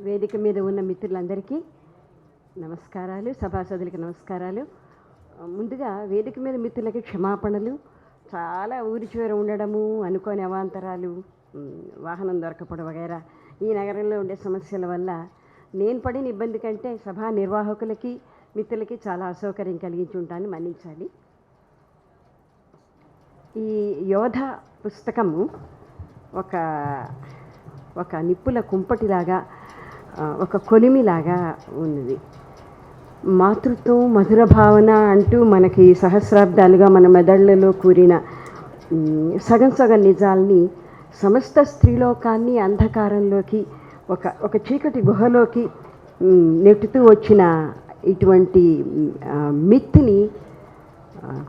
వేదిక మీద ఉన్న మిత్రులందరికీ నమస్కారాలు, సభాసదులకి నమస్కారాలు. ముందుగా వేదిక మీద మిత్రులకి క్షమాపణలు. చాలా ఊరి చివర ఉండడము, అనుకోని అవాంతరాలు, వాహనం దొరకపోవడం వగైరా ఈ నగరంలో ఉండే సమస్యల వల్ల నేను పడిన ఇబ్బంది కంటే సభా నిర్వాహకులకి మిత్రులకి చాలా అసౌకర్యం కలిగించి ఉంటాను, మన్నించాలి. ఈ యోధ పుస్తకము ఒక నిప్పుల కుంపటిలాగా, ఒక కొలిమిలాగా ఉన్నది. మాతృత్వం, మధుర భావన అంటూ మనకి సహస్రాబ్దాలుగా మన మెదళ్లలో కూరిన సగం సగం నిజాల్ని సమస్త స్త్రీలోకాన్ని అంధకారంలోకి, ఒక చీకటి గుహలోకి నెట్టుతూ వచ్చిన ఇటువంటి మిత్ని,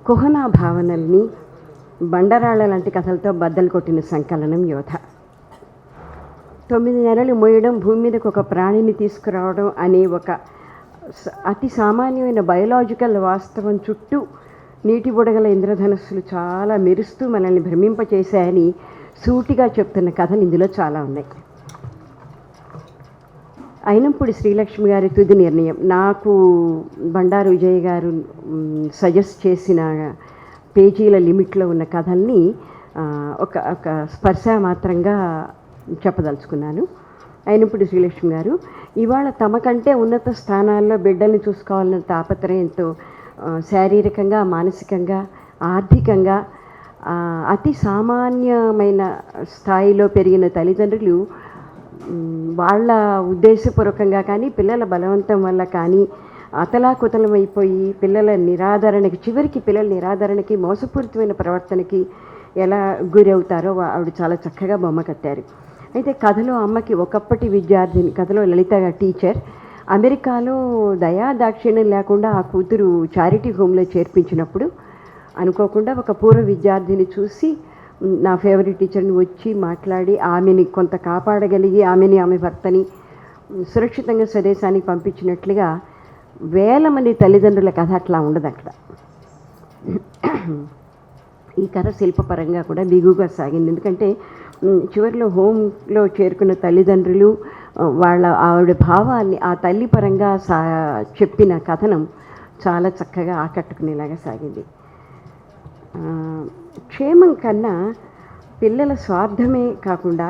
కుహనా భావనల్ని, బండరాళ్ళ లాంటి కథలతో బద్దలు కొట్టిన సంకలనం యోధ. 9 నెలలు మోయడం, భూమి మీదకు ఒక ప్రాణిని తీసుకురావడం అనే ఒక అతి సామాన్యమైన బయోలాజికల్ వాస్తవం చుట్టూ నీటి బుడగల ఇంద్రధనస్సులు చాలా మెరుస్తూ మనల్ని భ్రమింపచేశాయని సూటిగా చెప్తున్న కథలు ఇందులో చాలా ఉన్నాయి. అయినంపూడి శ్రీలక్ష్మి గారి తుది నిర్ణయం, నాకు బండారు విజయ్ గారు సజెస్ట్ చేసిన పేజీల లిమిట్లో ఉన్న కథల్ని ఒక స్పర్శ మాత్రంగా చెప్పదలుచుకున్నాను. అయినప్పుడు శ్రీలక్ష్మి గారు ఇవాళ తమకంటే ఉన్నత స్థానాల్లో బిడ్డల్ని చూసుకోవాలన్న తాపత్రయంతో శారీరకంగా, మానసికంగా, ఆర్థికంగా అతి సామాన్యమైన స్థాయిలో పెరిగిన తల్లిదండ్రులు వాళ్ళ ఉద్దేశపూర్వకంగా కానీ, పిల్లల బలవంతం వల్ల కానీ అతలాకుతలమైపోయి పిల్లల నిరాదరణకి, చివరికి పిల్లల నిరాదరణకి, మోసపూరితమైన ప్రవర్తనకి ఎలా గురవుతారో ఆవిడ చాలా చక్కగా బొమ్మ కట్టారు. అయితే కథలో అమ్మకి ఒకప్పటి విద్యార్థిని, కథలో లలిత టీచర్, అమెరికాలో దయాదాక్షిణ్యం లేకుండా ఆ కూతురు చారిటీ హోమ్లో చేర్పించినప్పుడు అనుకోకుండా ఒక పూర్వ విద్యార్థిని చూసి నా ఫేవరెట్ టీచర్ని వచ్చి మాట్లాడి ఆమెని కొంత కాపాడగలిగి ఆమె భర్తని సురక్షితంగా స్వదేశానికి పంపించినట్లుగా వేల మంది తల్లిదండ్రుల కథ అట్లా ఉండదు అక్కడ. ఈ కథ శిల్పపరంగా కూడా బిగుగా సాగింది. ఎందుకంటే చివరిలో హోంలో చేరుకున్న తల్లిదండ్రులు ఆవిడ భావాన్ని ఆ తల్లి పరంగా చెప్పిన కథనం చాలా చక్కగా ఆకట్టుకునేలాగా సాగింది. క్షేమం కన్నా పిల్లల స్వార్థమే కాకుండా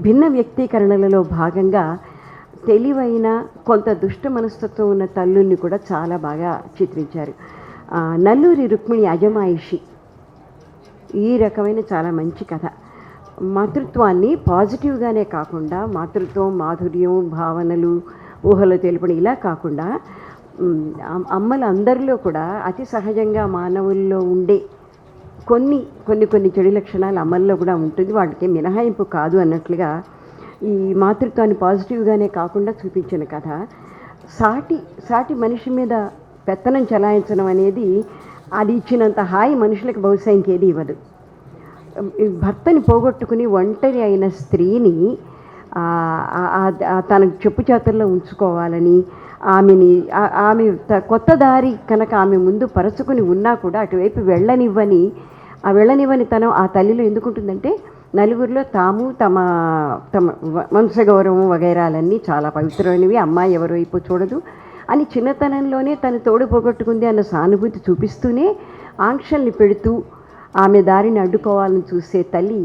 భిన్న వ్యక్తీకరణలలో భాగంగా తెలివైన, కొంత దుష్ట మనస్తత్వం ఉన్న తల్లుల్ని కూడా చాలా బాగా చిత్రించారు. నల్లూరి రుక్మిణి అజమాయిషి ఈ రకమైన చాలా మంచి కథ. మాతృత్వాన్ని పాజిటివ్గానే కాకుండా, మాతృత్వం, మాధుర్యం, భావనలు, ఊహలు తెలుపడం ఇలా కాకుండా అమ్మల అందరిలో కూడా అతి సహజంగా మానవుల్లో ఉండే కొన్ని చెడు లక్షణాలు అమ్మల్లో కూడా ఉంటుంది, వాటికి మినహాయింపు కాదు అన్నట్లుగా ఈ మాతృత్వాన్ని పాజిటివ్గానే కాకుండా చూపించిన కథ. సాటి మనిషి మీద పెత్తనం చలాయించడం అనేది అది ఇచ్చినంత హాయి మనుషులకు బహుశా ఇంకేది ఇవ్వదు. భర్తని పోగొట్టుకుని ఒంటరి అయిన స్త్రీని తన చెప్పు చేతుల్లో ఉంచుకోవాలని, ఆమె కొత్త దారి కనుక ఆమె ముందు పరచుకుని ఉన్నా కూడా అటువైపు వెళ్ళనివ్వని తనం ఆ తల్లిలో ఎందుకుంటుందంటే, నలుగురిలో తాము తమ వంశగౌరవం వగైరాలన్నీ చాలా పవిత్రమైనవి, అమ్మాయి ఎవరి వైపు చూడదు అని చిన్నతనంలోనే తను తోడు పోగొట్టుకుంది అన్న సానుభూతి చూపిస్తూనే ఆంక్షల్ని పెడుతూ ఆమె దారిని అడ్డుకోవాలని చూసే తల్లి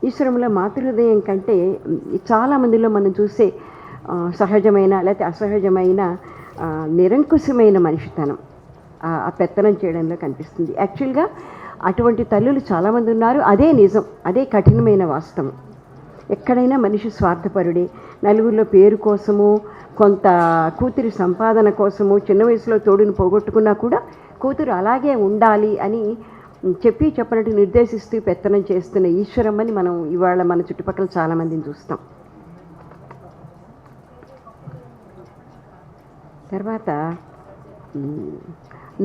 ఈశ్వరంలో మాతృహృదయం కంటే చాలామందిలో మనం చూసే సహజమైన లేకపోతే అసహజమైన నిరంకుశమైన మనిషితనం ఆ పెత్తనం చేయడంలో కనిపిస్తుంది. యాక్చువల్గా అటువంటి తల్లులు చాలామంది ఉన్నారు. అదే నిజం, అదే కఠినమైన వాస్తవం. ఎక్కడైనా మనిషి స్వార్థపరుడే. నలుగురిలో పేరు కోసము, కొంత కూతురి సంపాదన కోసము చిన్న వయసులో తోడుని పోగొట్టుకున్నా కూడా కూతురు అలాగే ఉండాలి అని చెప్పినట్టు నిర్దేశిస్తూ పెత్తనం చేస్తున్న ఈశ్వరమ్మని మనం ఇవాళ మన చుట్టుపక్కల చాలామందిని చూస్తాం. తర్వాత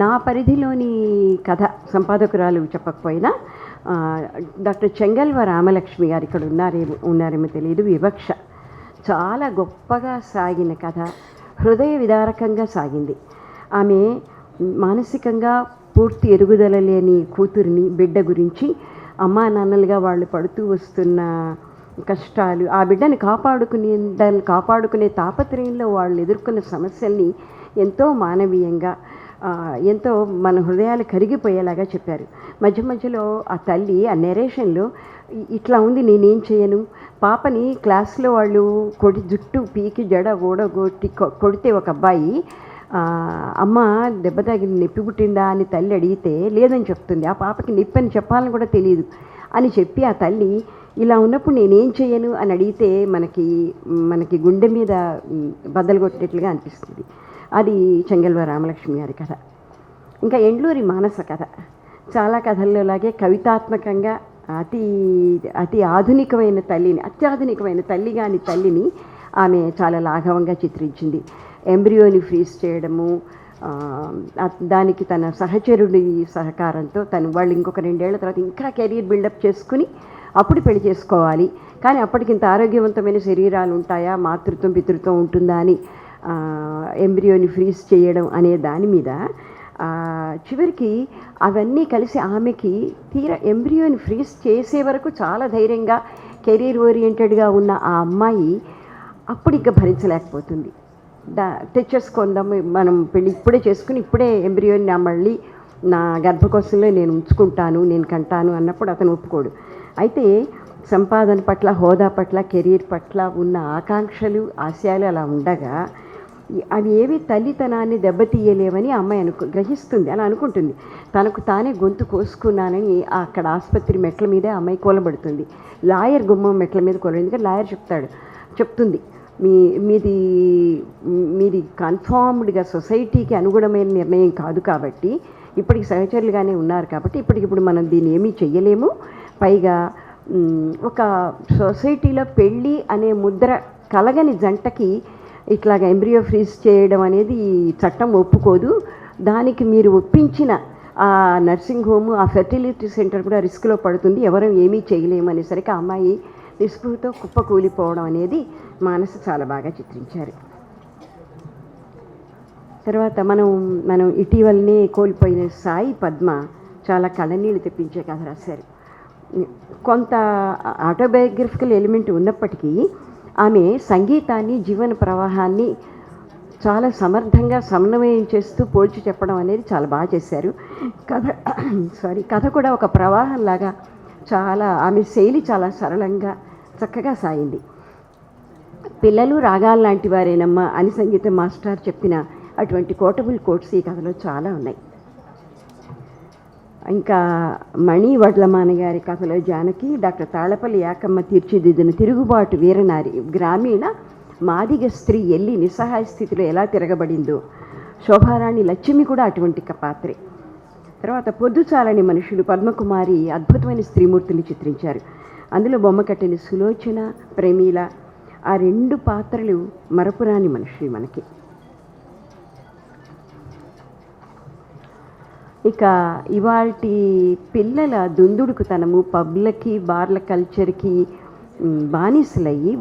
నా పరిధిలోని కథ సంపాదకురాలు చెప్పకపోయినా డాక్టర్ చెంగల్వ రామలక్ష్మి గారు ఇక్కడ ఉన్నారేమో తెలియదు, వివక్ష చాలా గొప్పగా సాగిన కథ, హృదయ విదారకంగా సాగింది. ఆమె మానసికంగా పూర్తి ఎరుగుదల లేని కూతురిని, బిడ్డ గురించి అమ్మా నాన్నలుగా వాళ్ళు పడుతూ వస్తున్న కష్టాలు, ఆ బిడ్డని కాపాడుకునే తాపత్రయంలో వాళ్ళు ఎదుర్కొన్న సమస్యల్ని ఎంతో మానవీయంగా, ఎంతో మన హృదయాలు కరిగిపోయేలాగా చెప్పారు. మధ్య మధ్యలో ఆ తల్లి ఆ నెరేషన్లో ఇట్లా ఉంది, నేనేం చేయను, పాపని క్లాస్లో వాళ్ళు జుట్టు పీకి జడ కొడితే ఒక అబ్బాయి, అమ్మ దెబ్బ తగిలి నొప్పి పుట్టిందా అని తల్లి అడిగితే లేదని చెప్తుంది. ఆ పాపకి నొప్పి అని చెప్పాలని కూడా తెలియదు అని చెప్పి ఆ తల్లి ఇలా ఉన్నప్పుడు నేనేం చేయను అని అడిగితే మనకి గుండె మీద బద్దలు కొట్టినట్లుగా అనిపిస్తుంది. అది చెంగల్వ రామలక్ష్మి గారి కథ. ఇంకా ఎండ్లూరి మానస కథ చాలా కథల్లోలాగే కవితాత్మకంగా అతి ఆధునికమైన అత్యాధునికమైన తల్లిని ఆమె చాలా లాఘవంగా చిత్రించింది. ఎంబ్రియోని ఫ్రీజ్ చేయడము, దానికి తన సహచరుడి సహకారంతో వాళ్ళు ఇంకొక 2 ఏళ్ల తర్వాత ఇంకా కెరీర్ బిల్డప్ చేసుకుని అప్పుడు పెళ్లి చేసుకోవాలి, కానీ అప్పటికి ఇంత ఆరోగ్యవంతమైన శరీరాలు ఉంటాయా, మాతృత్వం పితృత్వం ఉంటుందా అని ఎంబ్రియోని ఫ్రీజ్ చేయడం అనే దాని మీద చివరికి అవన్నీ కలిసి ఆమెకి ఎంబ్రియోని ఫ్రీజ్ చేసే వరకు చాలా ధైర్యంగా కెరీర్ ఓరియంటెడ్గా ఉన్న ఆ అమ్మాయి అప్పుడు ఇంకా భరించలేకపోతుంది. తెచ్చేసుకుందాం, మనం పెళ్ళి ఇప్పుడే చేసుకుని ఇప్పుడే ఎంబ్రియోని మళ్ళీ నా గర్భకోశంలో నేను ఉంచుకుంటాను, నేను కంటాను అన్నప్పుడు అతను ఒప్పుకోడు. అయితే సంపాదన పట్ల, హోదా పట్ల, కెరీర్ పట్ల ఉన్న ఆకాంక్షలు, ఆశయాలు అలా ఉండగా అవి ఏవి తల్లితనాన్ని దెబ్బతీయలేవని అమ్మాయి గ్రహిస్తుంది, అలా అనుకుంటుంది. తనకు తానే గొంతు కోసుకున్నానని అక్కడ ఆసుపత్రి మెట్ల మీదే అమ్మాయి కూలబడుతుంది. లాయర్ గుమ్మం మెట్ల మీద ఎందుకంటే లాయర్ చెప్తుంది, మీది కన్ఫామ్డ్గా సొసైటీకి అనుగుణమైన నిర్ణయం కాదు కాబట్టి, ఇప్పటికి సహచరులుగానే ఉన్నారు కాబట్టి ఇప్పటికిప్పుడు మనం దీన్ని ఏమీ చెయ్యలేము, పైగా ఒక సొసైటీలో పెళ్ళి అనే ముద్ర కలగని జంటకి ఇట్లాగ ఎంబ్రియో ఫ్రీజ్ చేయడం అనేది చట్టం ఒప్పుకోదు, దానికి మీరు ఒప్పించిన ఆ నర్సింగ్ హోము, ఆ ఫెర్టిలిటీ సెంటర్ కూడా రిస్క్లో పడుతుంది, ఎవరం ఏమీ చేయలేము అనేసరికి ఆ అమ్మాయి నిస్పృహతో కుప్పకూలిపోవడం అనేది మానస చాలా బాగా చిత్రించారు. తర్వాత మనం ఇటీవలనే కోల్పోయిన సాయి పద్మ చాలా కళ్ళనీళ్ళు తెప్పించే కథ రాశారు. కొంత ఆటోబయోగ్రఫికల్ ఎలిమెంట్ ఉన్నప్పటికీ ఆమె సంగీతాన్ని, జీవన ప్రవాహాన్ని చాలా సమర్థంగా సమన్వయం చేస్తూ పోల్చి చెప్పడం అనేది చాలా బాగా చేశారు. కథ కూడా ఒక ప్రవాహంలాగా ఆమె శైలి చాలా సరళంగా చక్కగా సాగింది. పిల్లలు రాగాలు లాంటి వారేనమ్మా అని సంగీత మాస్టర్ చెప్పిన అటువంటి కోటబుల్ కోట్స్ ఈ కథలో చాలా ఉన్నాయి. ఇంకా మణి వడ్లమాన గారి కథలో జానకి, డాక్టర్ తాళపల్లి యాకమ్మ తీర్చిదిద్దిన తిరుగుబాటు వీరనారి, గ్రామీణ మాదిగ స్త్రీ ఎల్లి నిస్సహాయ స్థితిలో ఎలా తిరగబడిందో, శోభారాణి లక్ష్మి కూడా అటువంటి పాత్రే. తర్వాత పొద్దుచాలని మనుషులు పద్మకుమారి అద్భుతమైన స్త్రీమూర్తిని చిత్రించారు. అందులో బొమ్మ కట్టిన సులోచన, ప్రమీల, ఆ 2 పాత్రలు మరపురాని మనుషులు మనకి. ఇక ఇవాల్టి పిల్లల దుందుడుకుతనము, పబ్లకి, బార్ల కల్చర్కి బానిసలయ్యి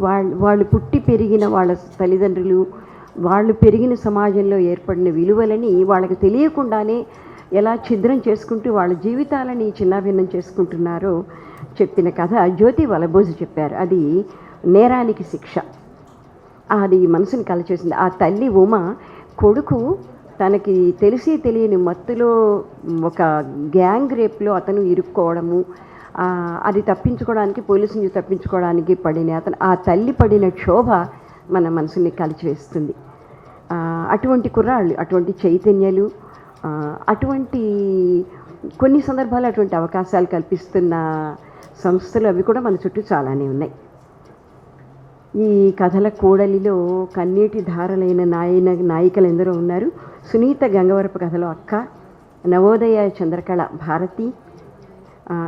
వాళ్ళు పుట్టి పెరిగిన వాళ్ళ తల్లిదండ్రులు, వాళ్ళు పెరిగిన సమాజంలో ఏర్పడిన విలువలని వాళ్ళకి తెలియకుండానే ఎలా ఛిద్రం చేసుకుంటూ వాళ్ళ జీవితాలని చిన్నాభిన్నం చేసుకుంటున్నారో చెప్పిన కథ జ్యోతి వలబోజు చెప్పారు. అది నేరానికి శిక్ష. అది మనసుని కలచేసింది. ఆ తల్లి ఉమ కొడుకు తనకి తెలిసి తెలియని మత్తులో ఒక గ్యాంగ్ రేప్లో అతను ఇరుక్కోవడము, అది తప్పించుకోవడానికి, పోలీసు నుంచి తప్పించుకోవడానికి ఆ తల్లి పడిన క్షోభ మన మనసుని కలిచివేస్తుంది. అటువంటి కుర్రాళ్ళు, అటువంటి చైతన్యాలు, అటువంటి కొన్ని సందర్భాలు అటువంటి అవకాశాలు కల్పిస్తున్న సంస్థలు అవి కూడా మన చుట్టూ చాలానే ఉన్నాయి. ఈ కథల కూడలిలో కన్నీటి ధారలైన నాయికలు ఎందరో ఉన్నారు. సునీత గంగవరపు కథలో అక్క, నవోదయ చంద్రకళ భారతి,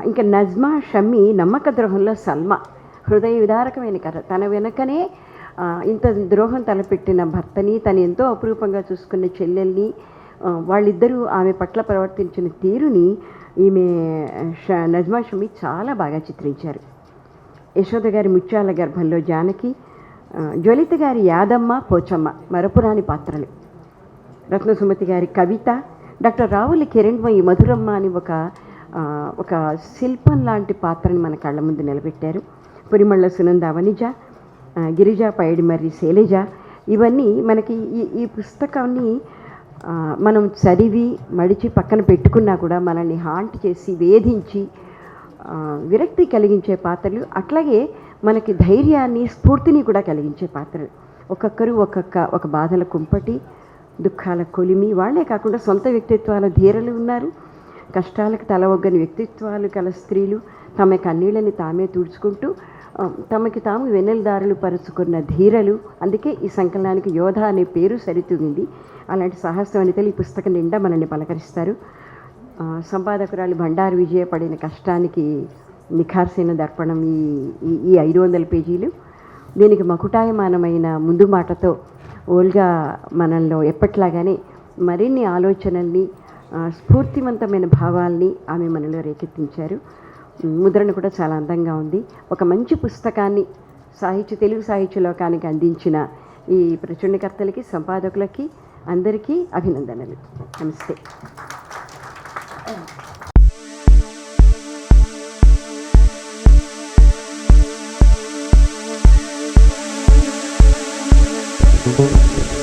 ఇంకా నజ్మా షమ్మి నమ్మక ద్రోహంలో సల్మా, హృదయ విదారకమైన కథ. తన వెనకనే ఇంత ద్రోహం తలపెట్టిన భర్తని, తను ఎంతో అపురూపంగా చూసుకున్న చెల్లెల్ని, వాళ్ళిద్దరూ ఆమె పట్ల ప్రవర్తించిన తీరుని నజ్మా షమ్మి చాలా బాగా చిత్రించారు. యశోద గారి ముత్యాల గర్భంలో జానకి, జ్వలిత గారి యాదమ్మ, పోచమ్మ మరపురాని పాత్రలు. రత్నసుమతి గారి కవిత, డాక్టర్ రావుల కిరణ్మయి మధురమ్మ అని ఒక శిల్పం లాంటి పాత్రని మన కళ్ళ ముందు నిలబెట్టారు. పురిమళ్ళ సునంద వనిజ, గిరిజ పైడిమర్రి శైలజ, ఇవన్నీ మనకి ఈ పుస్తకాన్ని మనం చదివి మడిచి పక్కన పెట్టుకున్నా కూడా మనల్ని హాంట్ చేసి వేధించి విరక్తి కలిగించే పాత్రలు, అట్లాగే మనకి ధైర్యాన్ని స్ఫూర్తిని కూడా కలిగించే పాత్రలు. ఒక్కొక్కరు ఒక బాధల కుంపటి, దుఃఖాల కొలిమి. వాళ్లే కాకుండా సొంత వ్యక్తిత్వాల ధీరలు ఉన్నారు, కష్టాలకు తల ఒగ్గని వ్యక్తిత్వాలు కల స్త్రీలు, తమ కన్నీళ్ళని తామే తుడుచుకుంటూ తమకి తాము వెన్నెలదారులు పరుచుకున్న ధీరలు. అందుకే ఈ సంకలనానికి యోధ అనే పేరు సరితూగింది. అలాంటి సాహస వనితలు ఈ పుస్తకం నిండా మనల్ని పలకరిస్తారు. సంపాదకురాలు బండారు విజయ పడిన కష్టానికి నిఖార్సైన దర్పణం ఈ 500 పేజీలు. దీనికి మకుటాయమానమైన ముందు మాటతో ఓల్గా మనల్లో ఎప్పట్లాగానే మరిన్ని ఆలోచనల్ని, స్ఫూర్తివంతమైన భావాల్ని ఆమె మనలో రేకెత్తించారు. ముద్రణ కూడా చాలా అందంగా ఉంది. ఒక మంచి పుస్తకాన్ని తెలుగు సాహిత్య లోకానికి అందించిన ఈ ప్రచురణకర్తలకి, సంపాదకులకి అందరికీ అభినందనలు. నమస్తే. Thank you.